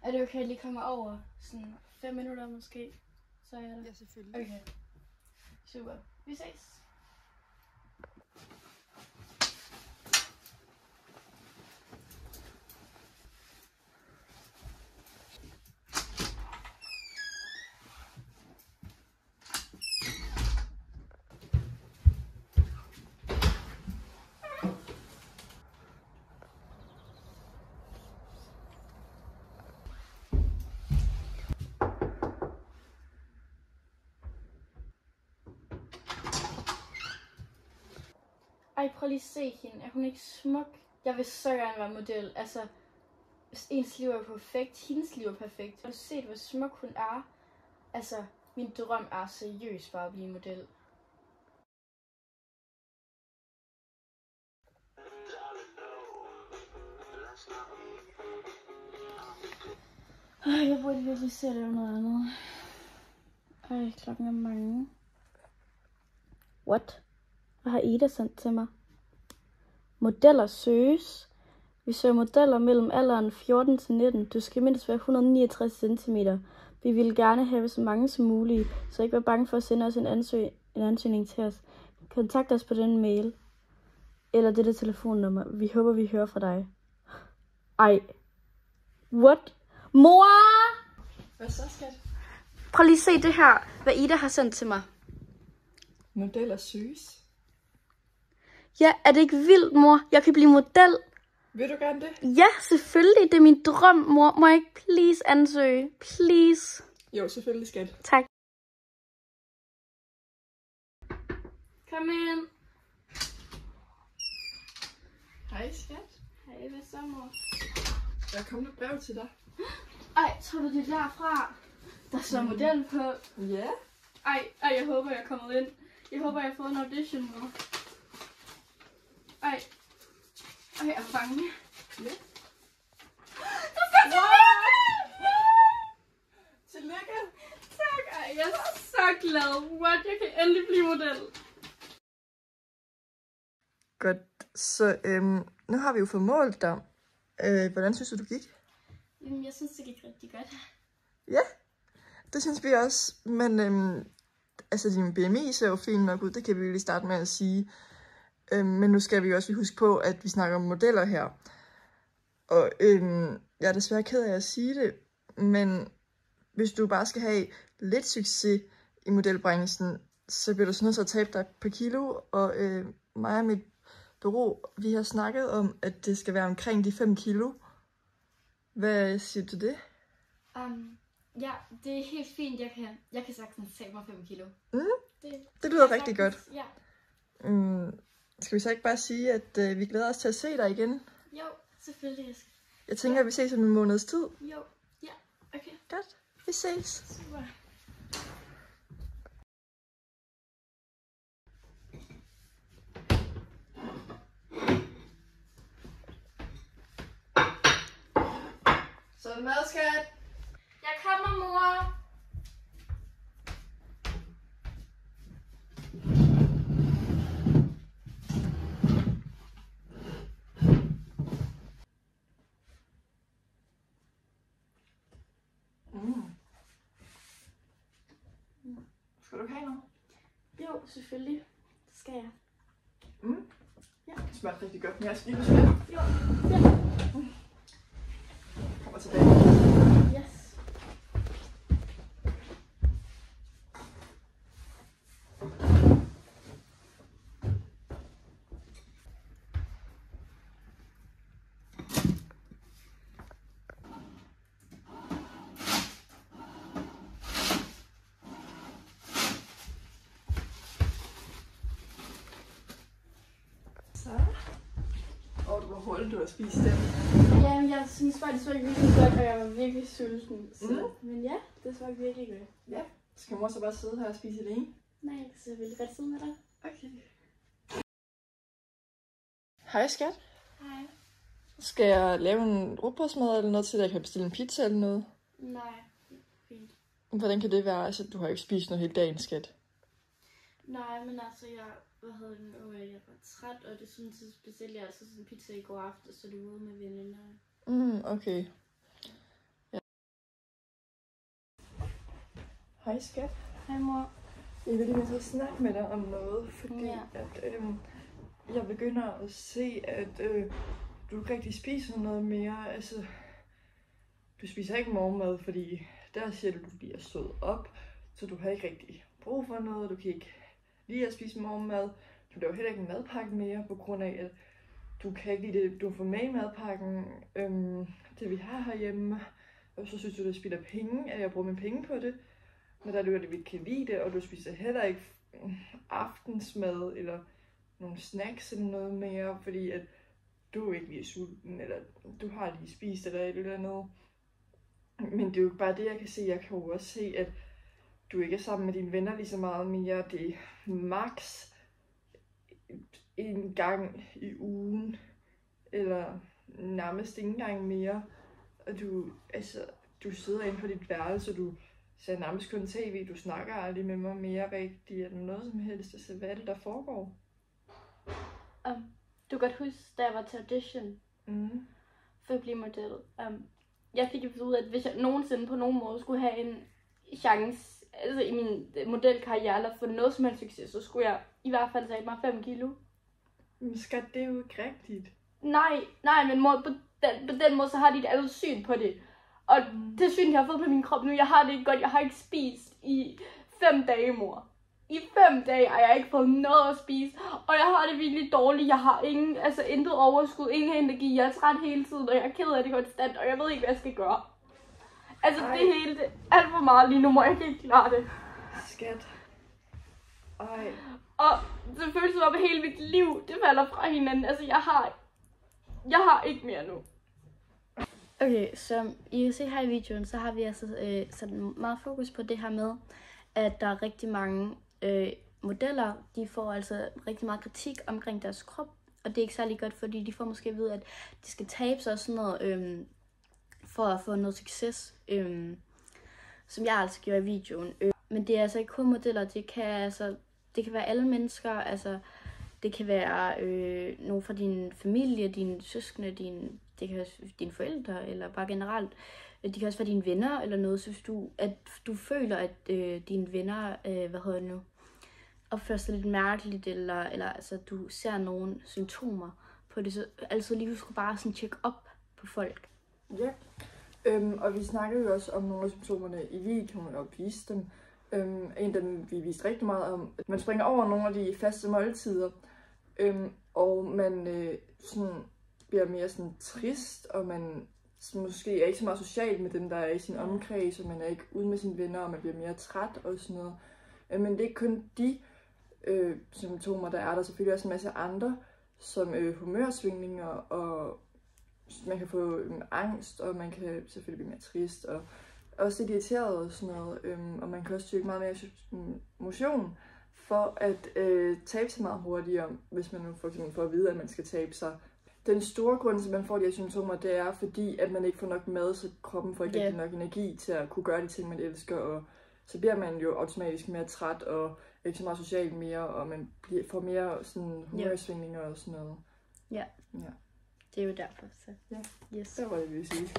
Er det okay, at jeg lige kommer over? Sådan 5 minutter måske? Så er jeg der. Ja, selvfølgelig. Okay. Super. Vi ses. Ej, prøv lige at se hende. Er hun ikke smuk? Jeg vil så gerne være model. Altså, ens liv er perfekt. Hendes liv er perfekt. Har du set, hvor smuk hun er? Altså, min drøm er seriøst bare at blive model. Ej, jeg burde virkelig se det noget andet. Ej, klokken er mange. What? Hvad har Ida sendt til mig? Modeller søges. Vi søger modeller mellem alderen 14 til 19. Du skal mindst være 169 cm. Vi vil gerne have så mange som muligt, så ikke vær bange for at sende os en ansøgning til os. Kontakt os på den mail eller dette telefonnummer. Vi håber, vi hører fra dig. Ej. What? Mor! Hvad så, skat? Prøv lige at se det her, hvad Ida har sendt til mig. Modeller søges. Ja, er det ikke vildt, mor? Jeg kan blive model. Vil du gerne det? Ja, selvfølgelig. Det er min drøm, mor. Må jeg ikke please ansøge? Please. Jo, selvfølgelig, skat. Tak. Kom ind. Hej, skat. Hej, hvad så, mor? Der er kommet et brev til dig. Ej, tror du det er derfra? Der står model på. Ja. Ej, jeg håber, jeg kommer ind. Jeg håber, jeg får en audition, mor. Ej, jeg er bange. Ja. Tillykke. Tak, ej, jeg er så glad. What, jeg kan endelig blive model. Godt. Så nu har vi jo fået målt dig. Hvordan synes du gik? Jamen, jeg synes, det gik rigtig godt. Ja, det synes vi også. Men altså, din BMI ser jo fint nok ud. Det kan vi lige starte med at sige. Men nu skal vi jo også lige huske på, at vi snakker om modeller her. Og jeg er desværre ked af at sige det, men hvis du bare skal have lidt succes i modelbranchen, så bliver du så nødt til at tabe dig et par kilo. Og mig og mit bureau, vi har snakket om, at det skal være omkring de 5 kilo. Hvad siger du det? Ja, det er helt fint. Jeg kan sagtens tage mig 5 kilo. Det lyder rigtig godt. Ja. Skal vi så ikke bare sige, at vi glæder os til at se dig igen? Jo, selvfølgelig. Jeg tænker, at vi ses om en måneds tid. Jo, ja, okay. Godt, vi ses. Super. Så mad, skat. Jeg kommer, mor. Skal du have noget? Jo, selvfølgelig. Det skal jeg. Ja. Det smager rigtig godt, men jeg skal lige besøge. Jo, ja. Kommer tilbage. Yes. Hvor hurtigt du har spist den. Ja, jeg synes bare, det smagte virkelig godt, og jeg var virkelig sulten. Så. Men ja, det smagte virkelig godt. Ja. Skal mor så bare sidde her og spise alene? Nej, jeg kan selvfølgelig godt sidde med dig. Okay. Hej skat. Hej. Skal jeg lave en rugbrødsmad eller noget til, at jeg kan bestille en pizza eller noget? Nej, fint. Hvordan kan det være? Altså, du har ikke spist noget hele dagen, skat. Nej, men altså, jeg var træt, og det synes jeg specielt, jeg altså sådan en pizza i går aftes, så det var ude med veninder. Okay. Hej skat. Hej mor. Jeg vil lige så snakke med dig om noget, fordi at jeg begynder at se, at du ikke rigtig spiser noget mere. Altså, du spiser ikke morgenmad, fordi der siger du bliver stået op, så du har ikke rigtig brug for noget. Du kan ikke lide at spise morgenmad. Du laver heller ikke en madpakke mere, på grund af, at du kan ikke lide det, du får med i madpakken, det vi har herhjemme. Og så synes du, det spilder penge, at jeg bruger mine penge på det. Men der er det, vi ikke kan lide det, og du spiser heller ikke aftensmad eller nogle snacks eller noget mere, fordi at du ikke lige er sulten, eller du har lige spist eller et eller andet. Men det er jo ikke bare det, jeg kan se. Jeg kan jo også se, at du ikke er sammen med dine venner lige så meget mere. Det er max en gang i ugen, eller nærmest ikke engang mere. Og du sidder inde på dit værelse, og du ser nærmest kun tv, du snakker aldrig med mig mere rigtigt, eller noget som helst. Altså, hvad er det, der foregår? Du kan godt huske, da jeg var til audition for at blive model. Jeg fik at vide, at hvis jeg nogensinde på nogen måde skulle have en chance, altså i min modelkarriere, eller få noget som helst succes, så skulle jeg i hvert fald tage mig 5 kilo. Men skat, det er jo ikke rigtigt. Nej, men mor, på den måde, så har de et andet syn på det. Og det syn, jeg har fået på min krop nu, jeg har det ikke godt. Jeg har ikke spist i 5 dage, mor. I 5 dage har jeg ikke fået noget at spise, og jeg har det virkelig dårligt. Jeg har intet overskud, ingen energi. Jeg er træt hele tiden, og jeg er ked af det konstant, og jeg ved ikke, hvad jeg skal gøre. Altså, det hele, det er alt for meget lige nu, mor. Jeg kan ikke klare det. Skat. Ej. Og det føles som om, at hele mit liv, det falder fra hinanden. Altså, jeg har ikke mere nu. Okay, som I kan se her i videoen, så har vi altså sat meget fokus på det her med, at der er rigtig mange modeller, de får altså rigtig meget kritik omkring deres krop, og det er ikke særlig godt, fordi de får måske at vide, at de skal tabe sig og sådan noget, for at få noget succes, som jeg altså gjorde i videoen. Men det er altså ikke kun modeller, det kan være alle mennesker, altså det kan være nogen fra din familie, dine søskende, det kan være dine forældre, eller bare generelt. Det kan også være dine venner eller noget, så hvis du føler, at dine venner, opfører sig lidt mærkeligt, eller altså, du ser nogle symptomer på det, så altid lige husk bare sådan tjekke op på folk. Ja, og vi snakker jo også om nogle af symptomerne i videoen og viste dem. En af dem, vi viste rigtig meget om, at man springer over nogle af de faste måltider, og man sådan bliver mere sådan trist, og man måske er ikke så meget social med dem, der er i sin omkreds, og man er ikke ude med sine venner, og man bliver mere træt og sådan noget. Men det er ikke kun de symptomer, der er der. Selvfølgelig også en masse andre, som humørsvingninger, og man kan få angst, og man kan selvfølgelig blive mere trist, og også lidt irriteret og sådan noget. Og man kan også styrke meget mere motion for at tabe sig meget hurtigere, hvis man nu for eksempel får at vide, at man skal tabe sig. Den store grund til, at man får de her symptomer, det er fordi, at man ikke får nok mad, så kroppen får ikke nok energi til at kunne gøre de ting, man elsker, og så bliver man jo automatisk mere træt, og ikke så meget social mere, og man får mere sådan humørsvingninger og sådan noget. Ja. Det er jo derfor, så. Ja, yes. det var det, vi ville sige.